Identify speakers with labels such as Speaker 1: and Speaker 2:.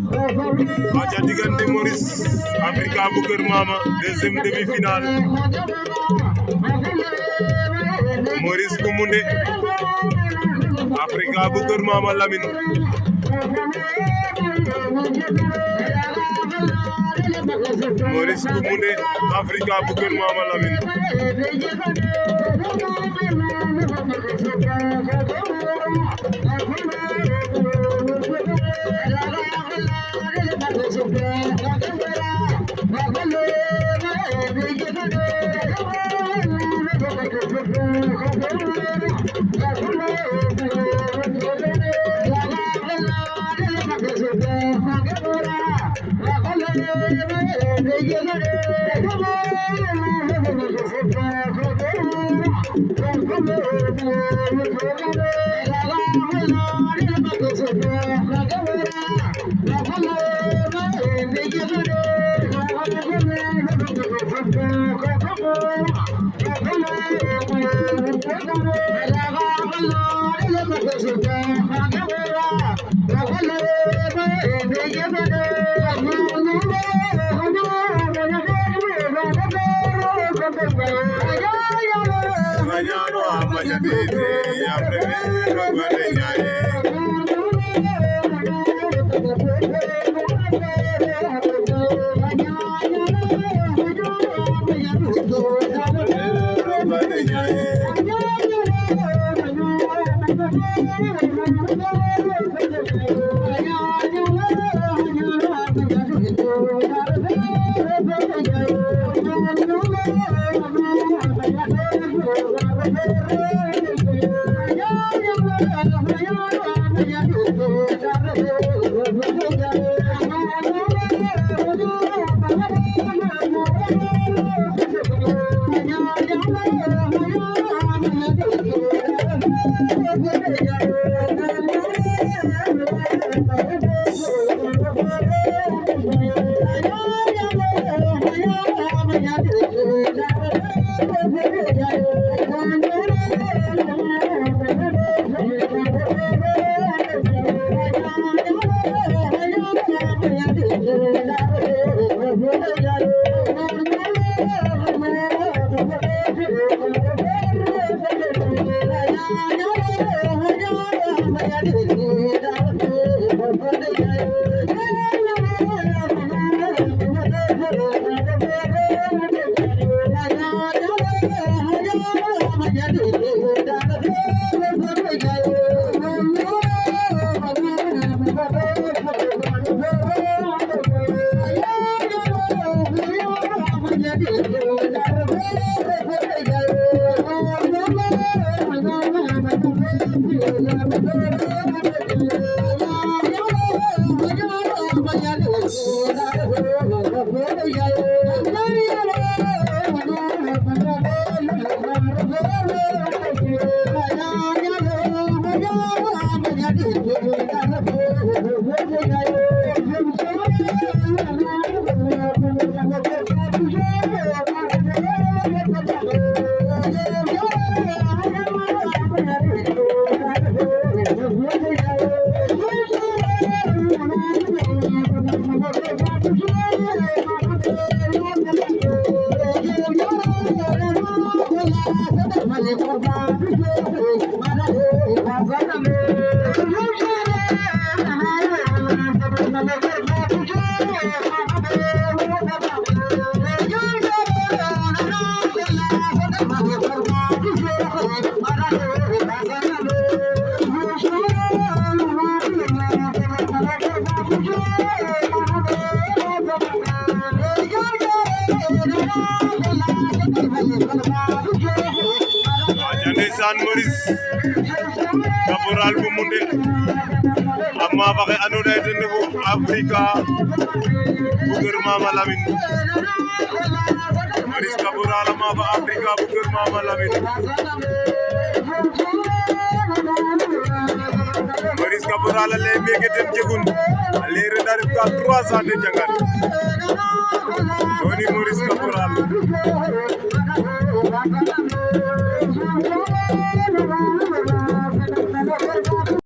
Speaker 1: aca diggante Maurice Africa bu Kër Mama deuxième demi-finale Maurice bu Moundé Africa bu Kër Mama Lamine Maurice bu Moundé Africa bu Kër Mama Lamine ndeysaan Maurice Caporal bu Moundé amma faxe andoona yee ten refu Africa bu Kër Mama Lamine Maurice Caporal amma fa Africa bu Kër Mama Lamine Maurice Caporal ale meke ten jegun ale reta ref ka 3 ans de jangan Tony Maurice Caporal